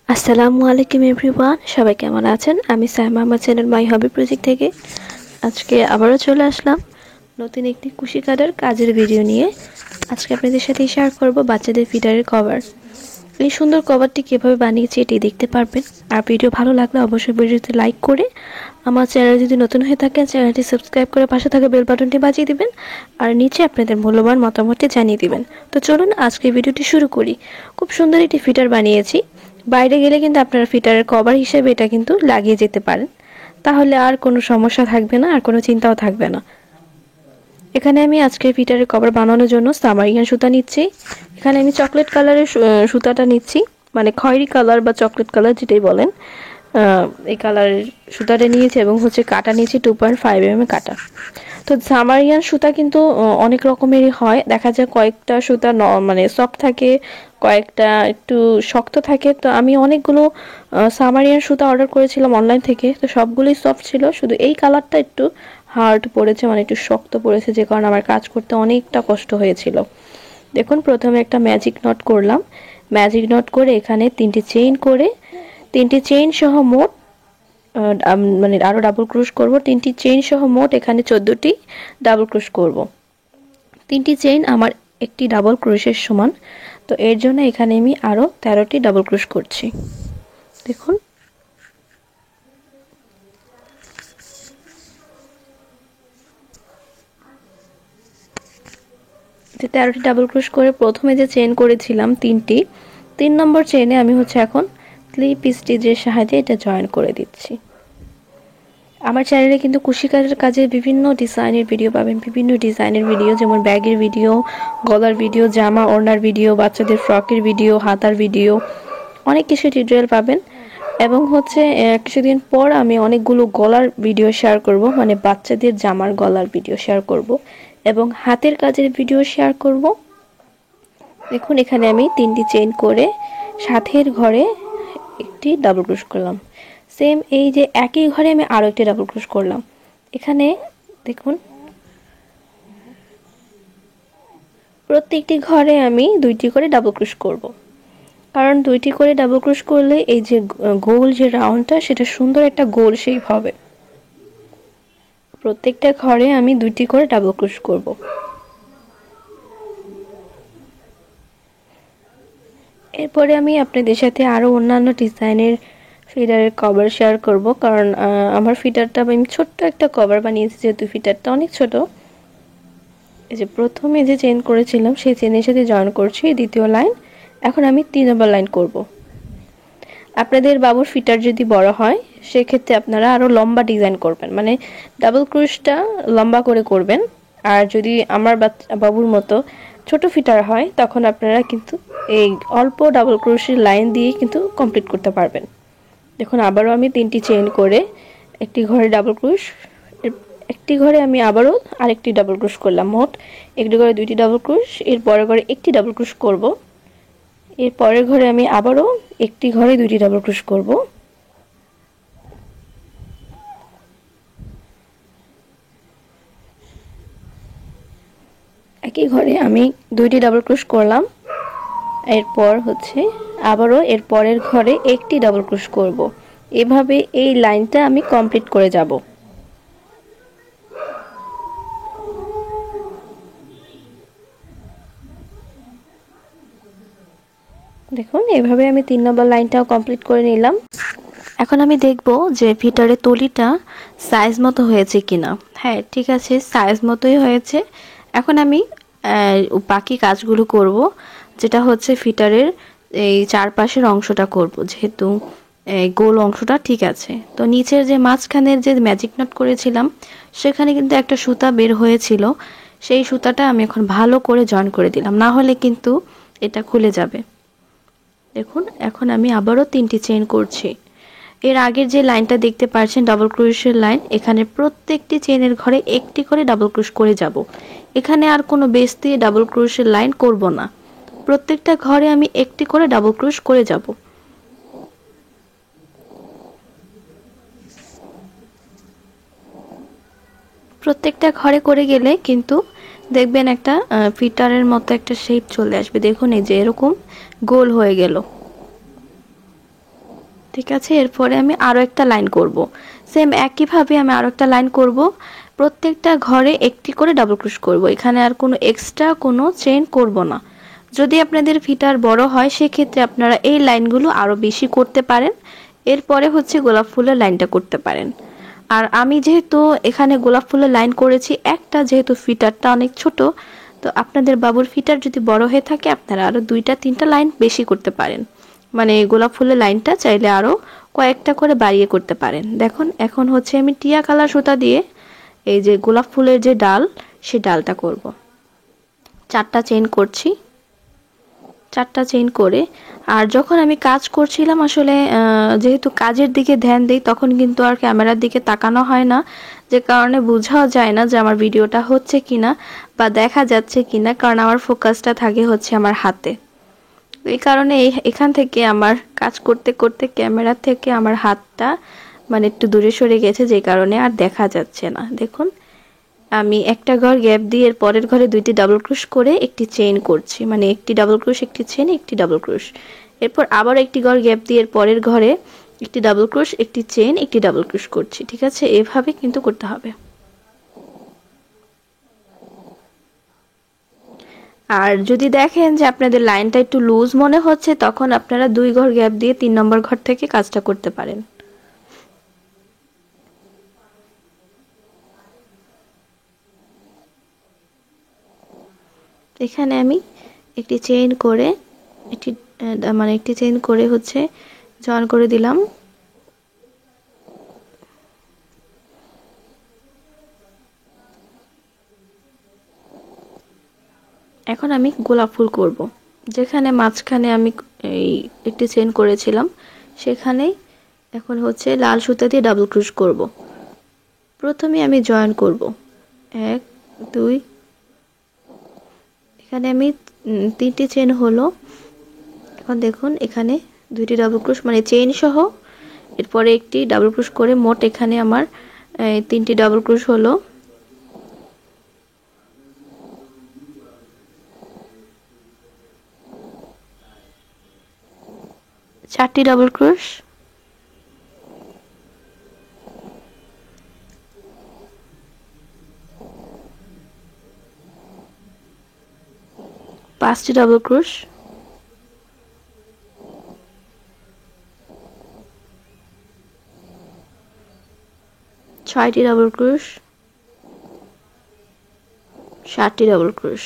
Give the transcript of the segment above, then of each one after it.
আসসালামু আলাইকুম এভরিওয়ান, সবাই কেমন আছেন? আমি সাইমা আমার চ্যানেল মাই হবি প্রজেক্ট থেকে আজকে আবারও চলে আসলাম নতুন একটি কুশি কাটার কাজের ভিডিও নিয়ে। আজকে আপনাদের সাথে শেয়ার করব বাচ্চাদের ফিটারের কভার। এই সুন্দর কভারটি কীভাবে বানিয়েছি এটি দেখতে পারবেন। আর ভিডিও ভালো লাগলে অবশ্যই ভিডিওতে লাইক করে আমার চ্যানেল যদি নতুন হয়ে থাকেন চ্যানেলটি সাবস্ক্রাইব করে পাশে থাকা বেল বাটনটি বাজিয়ে দিবেন আর নিচে আপনাদের মূল্যবান মতামতটি জানিয়ে দিবেন। তো চলুন আজকে ভিডিওটি শুরু করি। খুব সুন্দর একটি ফিটার বানিয়েছি। বাইরে গেলে কিন্তু আপনারা ফিটারের কভার হিসেবে এটা কিন্তু লাগিয়ে যেতে পারেন, তাহলে আর কোনো সমস্যা থাকবে না, আর কোনো চিন্তাও থাকবে না। এখানে আমি আজকে ফিটারের কভার বানানোর জন্য সামারিয়ান সুতা নিচ্ছি। এখানে আমি চকলেট কালারের সুতাটা নিচ্ছি, মানে খয়েরি কালার বা চকলেট কালার যেটাই বলেন, এই কালারের সুতাটা নিয়েছি এবং হচ্ছে কাটা নিয়েছি 2.5 mm কাটা। তো সামারিয়ান সুতা কিন্তু অনেক রকমেরই হয়, দেখা যায় কয়েকটা সুতা মানে সফট থাকে, কয়েকটা একটু শক্ত থাকে। তো আমি অনেকগুলো সামারিয়ান সুতা অর্ডার করেছিলাম অনলাইন থেকে, তো সবগুলোই সফট ছিল, শুধু এই কালারটা একটু হার্ড পড়েছে, মানে একটু শক্ত পড়েছে, যে কারণে আমার কাজ করতে অনেকটা কষ্ট হয়েছিল। দেখুন প্রথমে একটা ম্যাজিক নট করলাম। ম্যাজিক নট করে এখানে 3টি চেইন করে, 3টি চেইন সহ মোট মানে আরও ডাবল ক্রোশ করব। 3টি চেইন সহ মোট এখানে 14টি ডাবল ক্রোশ করব। 3টি চেইন আমার একটি ডাবল ক্রোশের সমান, তো এর জন্য এখানে আমি আরও 13টি ডাবল ক্রোশ করছি। দেখুন যে 13টি ডাবল ক্রোশ করে প্রথমে যে চেইন করেছিলাম 3 নম্বর চেইনে আমি হচ্ছে এখন ক্লিপ স্টিচের সাহায্যে এটা জয়েন করে দিচ্ছি। আমার চ্যানেলে কিন্তু কুশি কাজের বিভিন্ন ডিজাইনের ভিডিও পাবেন, বিভিন্ন ডিজাইনের ভিডিও, যেমন ব্যাগের ভিডিও, গলার ভিডিও, জামা ওড়নার ভিডিও, বাচ্চাদের ফ্রকের ভিডিও, হাতার ভিডিও, অনেক কিছু টিউটোরিয়াল পাবেন। এবং হচ্ছে কিছুদিন পর আমি অনেকগুলো গলার ভিডিও শেয়ার করব, মানে বাচ্চাদের জামার গলার ভিডিও শেয়ার করব এবং হাতের কাজের ভিডিও শেয়ার করব। দেখুন এখানে আমি 3টি চেইন করে সাথের ঘরে একটি ডাবল ক্রোশ করলাম। সেম এই যে একই ঘরে আমি আরও একটি ডাবল ক্রোশ করলাম। এখানে দেখুন প্রত্যেকটি ঘরে আমি 2টি করে ডাবল ক্রোশ করব, কারণ 2টি করে ডাবল ক্রোশ করলে এই যে গোল যে রাউন্ডটা সেটা সুন্দর একটা গোল শেপ হবে। প্রত্যেকটা ঘরে আমি 2টি করে ডাবল ক্রোশ করব। এরপরে আমি আপনাদের সাথে আরও অন্যান্য ডিজাইনের ফিটারের কভার শেয়ার করব, কারণ আমার ফিটারটা আমি ছোট্ট একটা কভার বানিয়েছি, যেহেতু ফিটারটা অনেক ছোট। এই যে প্রথমে যে চেইন করেছিলাম সেই চেইনের সাথে জয়েন করছি দ্বিতীয় লাইন। এখন আমি 3 নম্বর লাইন করব। আপনাদের বাবুর ফিটার যদি বড় হয় সেক্ষেত্রে আপনারা আরও লম্বা ডিজাইন করবেন, মানে ডাবল ক্রোশটা লম্বা করে করবেন। আর যদি আমার বাবুর মতো ছোট ফিটার হয় তখন আপনারা কিন্তু এই অল্প ডাবল ক্রোশের লাইন দিয়ে কিন্তু কমপ্লিট করতে পারবেন। দেখুন আবারও আমি 3টি চেইন করে একটি ঘরে ডাবল ক্রোশ, একটি ঘরে আমি আবারও আরেকটি ডাবল ক্রোশ করলাম, মোট একটি ঘরে 2টি ডাবল ক্রোশ, এর পরের ঘরে একটি ডাবল ক্রোশ করব, এর পরের ঘরে আমি আবারও একটি ঘরে 2টি ডাবল ক্রোশ করব। একই ঘরে আমি 2টি ডাবল ক্রোশ করলাম, এরপর হচ্ছে আবারও এর পরের ঘরে একটি ডাবল ক্রোশ করব। এভাবে এই লাইনটা আমি কমপ্লিট করে যাব। দেখুন এভাবে আমি 3 নম্বর লাইনটাও কমপ্লিট করে নিলাম। এখন আমি দেখব যে ফিটারের তলিটা সাইজ মতো হয়েছে কিনা। হ্যাঁ ঠিক আছে, সাইজ মতোই হয়েছে। এখন আমি বাকি কাজগুলো করব, যেটা হচ্ছে ফিটারের এই চারপাশের অংশটা করব, যেহেতু গোল অংশটা ঠিক আছে। তো নিচের যে মাঝখানের যে ম্যাজিক নট করেছিলাম সেখানে কিন্তু একটা সুতা বের হয়েছিল, সেই সুতাটা আমি এখন ভালো করে জয়েন করে দিলাম, না হলে কিন্তু এটা খুলে যাবে। দেখুন এখন আমি আবারও 3টি চেইন করছি। এর আগের যে লাইনটা দেখতে পাচ্ছেন ডাবল ক্রোশের লাইন, এখানে প্রত্যেকটি চেইনের ঘরে একটি করে ডাবল ক্রোশ করে যাব। এখানে আর কোনো বেস দিয়ে ডাবল ক্রোশের লাইন করব না, প্রত্যেকটা ঘরে আমি একটি করে ডাবল ক্রোশ করে যাব। প্রত্যেকটা ঘরে করে গেলে কিন্তু দেখবেন একটা ফিটারের মতো একটা শেপ চলে আসবে। দেখুন এই যে এরকম গোল হয়ে গেল। ঠিক আছে, এরপরে আমি আরও একটা লাইন করব। সেম একইভাবে আমি আরও একটা লাইন করব। প্রত্যেকটা ঘরে একটি করে ডাবল ক্রোশ করব। এখানে আর কোনো এক্সট্রা কোনো চেইন করব না। যদি আপনাদের ফিটার বড় হয় সেক্ষেত্রে আপনারা এই লাইনগুলো আরও বেশি করতে পারেন। এরপরে হচ্ছে গোলাপ ফুলের লাইনটা করতে পারেন। আর আমি যেহেতু এখানে গোলাপ ফুলের লাইন করেছি একটা, যেহেতু ফিটারটা অনেক ছোট, তো আপনাদের বাবুর ফিটার যদি বড় হয়ে থাকে আপনারা আরও 2-3টা লাইন বেশি করতে পারেন। মানে গোলাপ ফুলের লাইনটা চাইলে আরও কয়েকটা করে বাড়িয়ে করতে পারেন। দেখুন এখন হচ্ছে আমি টিয়া কালার সুতা দিয়ে এই যে গোলাপ ফুলের যে ডাল, সেই ডালটা করব। 4টা চেইন করছি, 4টা চেইন করে। আর যখন আমি কাজ করছিলাম আসলে যেহেতু কাজের দিকে ধ্যান দেই তখন কিন্তু আর ক্যামেরার দিকে তাকানো হয় না, যে কারণে বোঝাও যায় না যে আমার ভিডিওটা হচ্ছে কিনা বা দেখা যাচ্ছে কিনা, কারণ আমার ফোকাসটা থাকে হচ্ছে আমার হাতে। এই কারণে এখান থেকে আমার কাজ করতে করতে ক্যামেরা থেকে আমার হাতটা মানে একটু দূরে সরে গেছে, যে কারণে আর দেখা যাচ্ছে না। দেখুন আমি একটা ঘর গ্যাপ দিয়ে এর পরের ঘরে 2টি ডাবল ক্রোশ করে একটি চেইন করছি, মানে একটি ডাবল ক্রোশ একটি চেইন একটি ডাবল ক্রোশ। এরপর আবার একটি ঘর গ্যাপ দিয়ে এর পরের ঘরে একটি ডাবল ক্রোশ একটি চেইন একটি ডাবল ক্রোশ করছি। ঠিক আছে, এভাবে কিন্তু করতে হবে। আর যদি দেখেন যে আপনাদের লাইনটা একটু লুজ মনে হচ্ছে তখন আপনারা 2 ঘর গ্যাপ দিয়ে 3 নম্বর ঘর থেকে কাজটা করতে পারেন। এখানে আমি একটি চেইন করে একটি মানে একটি চেইন করে হচ্ছে জয়েন করে দিলাম। এখন আমি গোলাপ ফুল করব। যেখানে মাঝখানে আমি এই একটি চেইন করেছিলাম সেখানেই এখন হচ্ছে লাল সুতা দিয়ে ডাবল ক্রোশ করব। প্রথমে আমি জয়েন করব 1 2, এখানে আমি 3টি চেইন হলো। এখন দেখুন এখানে 2টি ডাবল ক্রোশ মানে চেইন সহ, এরপরে একটি ডাবল ক্রোশ করে মোট এখানে আমার 3টি ডাবল ক্রোশ হলো। 4টি ডাবল ক্রোশ, 5টি ডাবল ক্রোশ, 6টি ডাবল ক্রোশ, 7টি ডাবল ক্রোশ।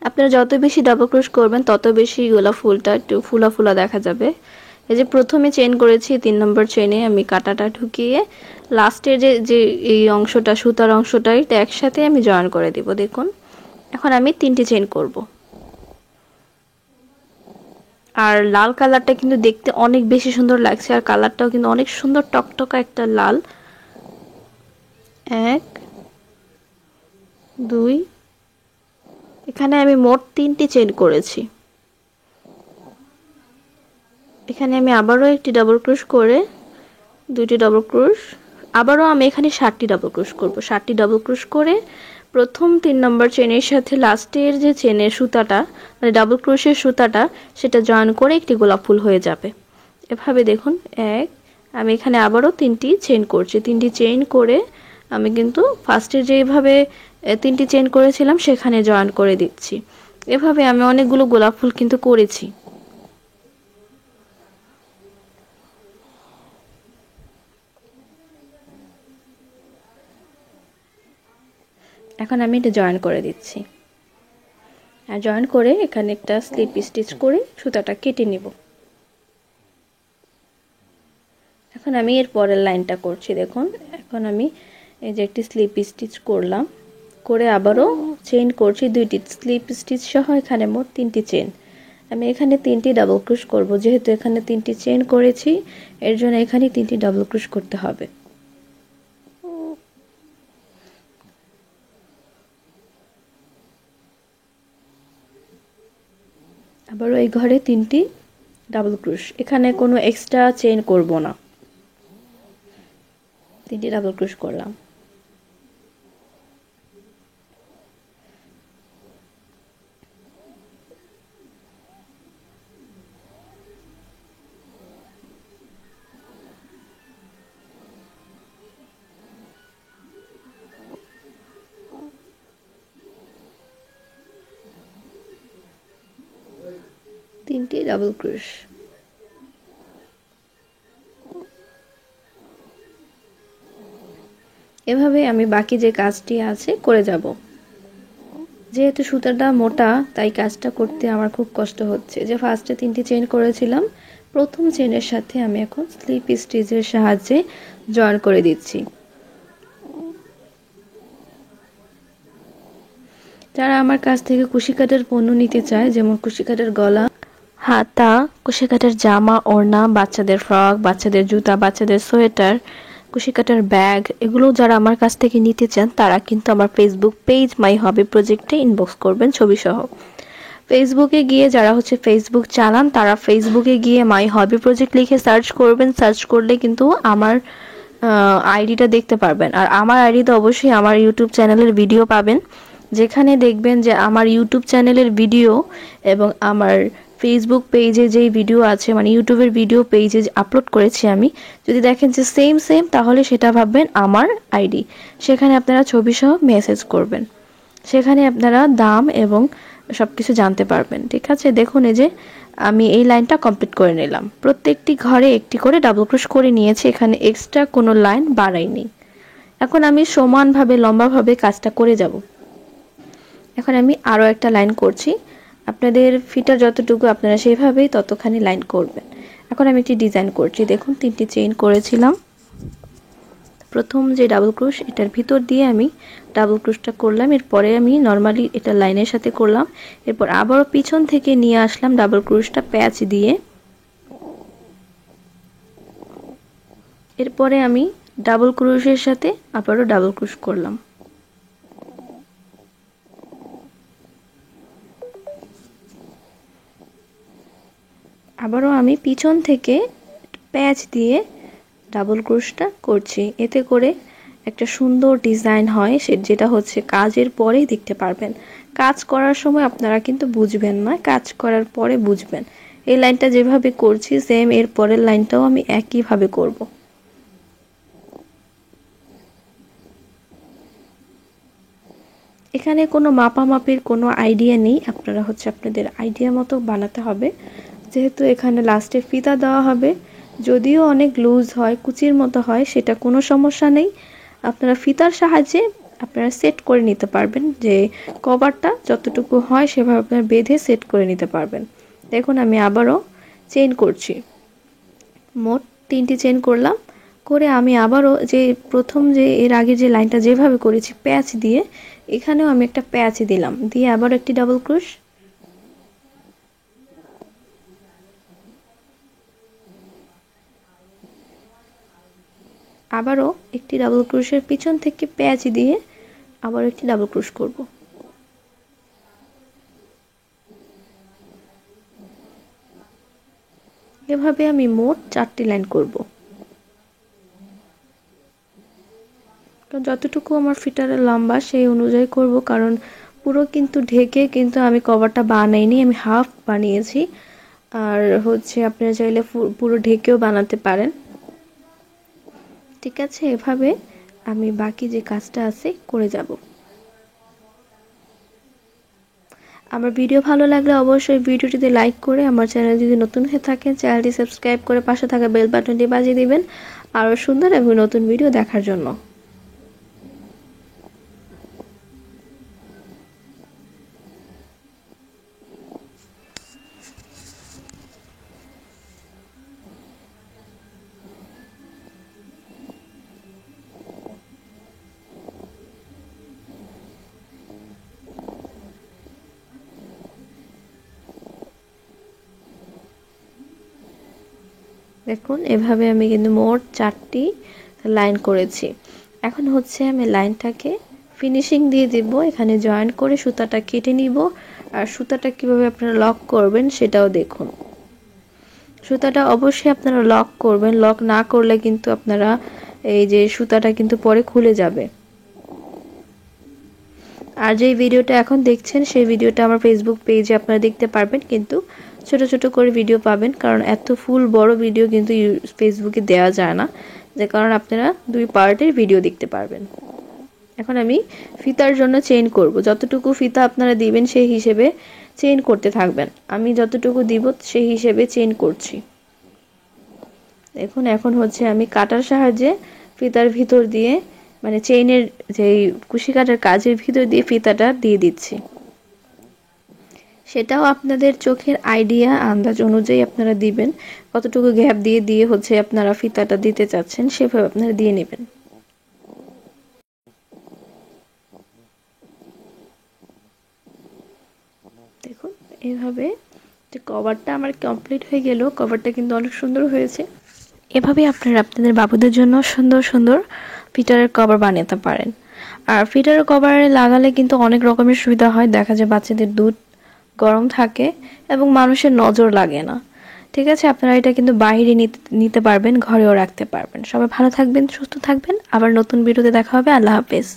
আপনারা যত বেশি ডাবল ক্রোশ করবেন তত বেশি গোলাপ ফুলটা একটু ফুলা ফুলা দেখা যাবে। এই যে প্রথমে চেইন করেছি 3 নম্বর চেইনে আমি কাঁটাটা ঢুকিয়ে লাস্টের যে যে এই অংশটা সুতার অংশটা এটা একসাথে আমি জয়েন করে দিব। দেখুন এখন আমি 3টি চেইন করব। আর লাল কালারটা কিন্তু দেখতে অনেক বেশি সুন্দর লাগছে, আর কালারটাও কিন্তু অনেক সুন্দর টকটকা একটা লাল। 1 2, এখানে আমি মোট 3টি চেইন করেছি। এখানে আমি আবারও একটি ডাবল ক্রোশ করে 2টি ডাবল ক্রোশ, আবারও আমি এখানে 7টি ডাবল ক্রোশ করব। 7টি ডাবল ক্রোশ করে প্রথম 3 নম্বর চেনের সাথে লাস্টের যে চেনের সুতাটা মানে ডাবল ক্রোশের সুতাটা সেটা জয়েন করে একটি গোলাপ ফুল হয়ে যাবে। এভাবে দেখুন আমি এখানে আবারও 3টি চেইন করছি। 3টি চেইন করে আমি কিন্তু ফার্স্টে যেভাবে 3টি চেইন করেছিলাম সেখানে জয়েন করে দিচ্ছি। এভাবে আমি অনেকগুলো গোলাপ ফুল কিন্তু করেছি। এখন আমি এটা জয়েন করে দিচ্ছি। আর জয়েন করে এখানে একটা স্লিপ স্টিচ করে সুতাটা কেটে নিব। এখন আমি এর পরের লাইনটা করছি। দেখুন এখন আমি এই যে একটি স্লিপ স্টিচ করলাম, করে আবারও চেইন করছি 2টি স্লিপ স্টিচ সহ এখানে মোট 3টি চেইন। আমি এখানে 3টি ডাবল ক্রোশ করব, যেহেতু এখানে 3টি চেইন করেছি এর জন্য এখানে 3টি ডাবল ক্রোশ করতে হবে। আবারও এই ঘরে 3টি ডাবল ক্রোশ, এখানে কোনো এক্সট্রা চেইন করব না। 3টি ডাবল ক্রোশ করলাম। 3টি ডাবল ক্রোশ। এভাবে আমি বাকি যে কাজটি আছে করে যাব। যেহেতু সুতাটা মোটা তাই কাজটা করতে আমার খুব কষ্ট হচ্ছে। যে ফার্স্টে 3টি চেইন করেছিলাম, প্রথম চেইনের সাথে আমি এখন স্লিপ স্টিচের সাহায্যে জয়েন করে দিচ্ছি। যারা আমার কাছ থেকে কুশি কাটার পণ্য নিতে চায়, যেমন কুশি কাটার গলা, হাতা, কুশি কাটার জামা, ওড়না, বাচ্চাদের ফ্রক, বাচ্চাদের জুতা, বাচ্চাদের সোয়েটার, কুশি কাটার ব্যাগ, এগুলো যারা আমার কাছ থেকে নিতে চান তারা কিন্তু আমার ফেসবুক পেজ মাই হবি প্রজেক্টে ইনবক্স করবেন ছবি সহ। ফেসবুকে গিয়ে যারা ফেসবুক চালান তারা ফেসবুকে গিয়ে মাই হবি প্রজেক্ট লিখে সার্চ করবেন। সার্চ করলে কিন্তু আমার আইডিটা দেখতে পারবেন। আর আমার আইডিতে অবশ্যই আমার ইউটিউব চ্যানেলের ভিডিও পাবেন, যেখানে দেখবেন যে আমার ইউটিউব চ্যানেলের ভিডিও এবং আমার ফেসবুক পেজে যেই ভিডিও আছে, মানে ইউটিউবের ভিডিও পেজে আপলোড করেছি আমি, যদি দেখেন যে সেম তাহলে সেটা ভাববেন আমার আইডি। সেখানে আপনারা ছবি সহ মেসেজ করবেন, সেখানে আপনারা দাম এবং সবকিছু জানতে পারবেন। ঠিক আছে, দেখুন এই যে আমি এই লাইনটা কমপ্লিট করে নিলাম। প্রত্যেকটি ঘরে একটি করে ডাবল ক্রোশ করে নিয়েছি, এখানে এক্সট্রা কোনো লাইন বাড়াইনি। এখন আমি সমানভাবে লম্বাভাবে কাজটা করে যাব। এখন আমি আরও একটা লাইন করছি, আপনাদের ফিটার যতটুকু আপনারা সেইভাবেই ততখানি লাইন করবেন। এখন আমি একটি ডিজাইন করছি। দেখুন 3টি চেইন করেছিলাম, প্রথম যে ডাবল ক্রোশ এটার ভিতর দিয়ে আমি ডাবল ক্রোশটা করলাম, এরপরে আমি নর্মালি এটা লাইনের সাথে করলাম, এরপর আবারও পিছন থেকে নিয়ে আসলাম ডাবল ক্রোশটা প্যাচ দিয়ে, এরপরে আমি ডাবল ক্রোশের সাথে আবারও ডাবল ক্রোশ করলাম। আবারও আমি পিছন থেকে প্যাচ দিয়ে ডাবল ক্রোশটা করছি, এতে করে একটা সুন্দর ডিজাইন হয়, যেটা কাজের পরেই দেখতে পারবেন। কাজ করার সময় আপনারা কিন্তু বুঝবেন না, কাজ করার পরে বুঝবেন। এই লাইনটা যেভাবে করছি সেম এর পরের লাইনটাও আমি একইভাবে করব। এখানে কোনো মাপামাপির কোনো আইডিয়া নেই, আপনারা আপনাদের আইডিয়া মতো বানাতে হবে। যেহেতু এখানে লাস্টে ফিতা দেওয়া হবে, যদিও অনেক লুজ হয়, কুচির মতো হয়, সেটা কোনো সমস্যা নেই। আপনারা ফিতার সাহায্যে আপনারা সেট করে নিতে পারবেন, যে কভারটা যতটুকু হয় সেভাবে আপনারা বেঁধে সেট করে নিতে পারবেন। দেখুন আমি আবারও চেইন করছি, মোট 3টি চেইন করলাম, করে আমি আবারও যে প্রথম যে এর আগে যে লাইনটা যেভাবে করেছি প্যাচ দিয়ে, এখানেও আমি একটা প্যাচ দিলাম, দিয়ে আবার একটি ডাবল ক্রোশ, আবারও একটি ডাবল ক্রোশের পিছন থেকে প্যাচ দিয়ে আবার একটি ডাবল ক্রোশ করব। এভাবে আমি মোট 4টি লাইন করব। যতটুকু আমার ফিটারের লম্বা সেই অনুযায়ী করব, কারণ পুরো কিন্তু ঢেকে কিন্তু আমি কভারটা বানাইনি, আমি হাফ বানিয়েছি। আর আপনারা চাইলে পুরো ঢেকেও বানাতে পারেন। ঠিক আছে, এভাবে আমি বাকি যে কাজটা আছে করে যাব। আমার ভিডিও ভালো লাগলে অবশ্যই ভিডিওটিতে লাইক করে, আমার চ্যানেল যদি নতুন হয়ে থাকেন চ্যানেলটি সাবস্ক্রাইব করে পাশে থাকা বেল বাটনটি বাজিয়ে দিবেন আরও সুন্দর এবং নতুন ভিডিও দেখার জন্য। দেখুন এভাবে আমি কিন্তু মোট 4টি লাইন করেছি। এখন আমি লাইনটাকে ফিনিশিং দিয়ে দেব, এখানে জয়েন করে সুতাটা কেটে নিব। আর সুতাটা কিভাবে আপনারা লক করবেন সেটাও দেখুন। সুতাটা অবশ্যই আপনারা লক করবেন, লক না করলে কিন্তু আপনারা এই যে সুতাটা কিন্তু পরে খুলে যাবে। আর যেই ভিডিওটা এখন দেখছেন সেই ভিডিওটা আমার ফেসবুক পেজে আপনারা দেখতে পারবেন, কিন্তু ছোট ছোট করে ভিডিও পাবেন, কারণ এত ফুল বড় ভিডিও কিন্তু ফেসবুকে দেওয়া যায় না, যে কারণে আপনারা 2 পার্টের ভিডিও দেখতে পারবেন। এখন আমি ফিতার জন্য চেইন করব, যতটুকু ফিতা আপনারা দিবেন সেই হিসেবে চেইন করতে থাকবেন। আমি যতটুকু দিব সেই হিসেবে চেইন করছি। দেখুন এখন হচ্ছে আমি কাটার সাহায্যে ফিতার ভিতর দিয়ে মানে চেইনের যেই কুশি কাটার কাজের ভিতর দিয়ে ফিতাটা দিয়ে দিচ্ছি। সেটাও আপনাদের চোখের আইডিয়া আন্দাজ অনুযায়ী আপনারা দিবেন, কতটুকু গ্যাপ দিয়ে দিয়ে হচ্ছে আপনারা ফিতাটা দিতে চাচ্ছেন সেভাবে আপনারা দিয়ে নেবেন। দেখুন এইভাবে যে কভারটা আমার কমপ্লিট হয়ে গেল, কভারটা কিন্তু অনেক সুন্দর হয়েছে। এভাবে আপনারা আপনাদের বাবুদের জন্য সুন্দর সুন্দর ফিটারের কভার বানাতে পারেন। আর ফিটারের কভারে লাগালে কিন্তু অনেক রকমের সুবিধা হয়, দেখা যায় বাচ্চাদের দুধ গরম থাকে এবং মানুষের নজর লাগে না। ঠিক আছে, আপনারা এটা কিন্তু বাইরে নিতে পারবেন, ঘরেও রাখতে পারবেন। সবাই ভালো থাকবেন, সুস্থ থাকবেন, আবার নতুন ভিডিওতে দেখা হবে। আল্লাহ হাফেজ।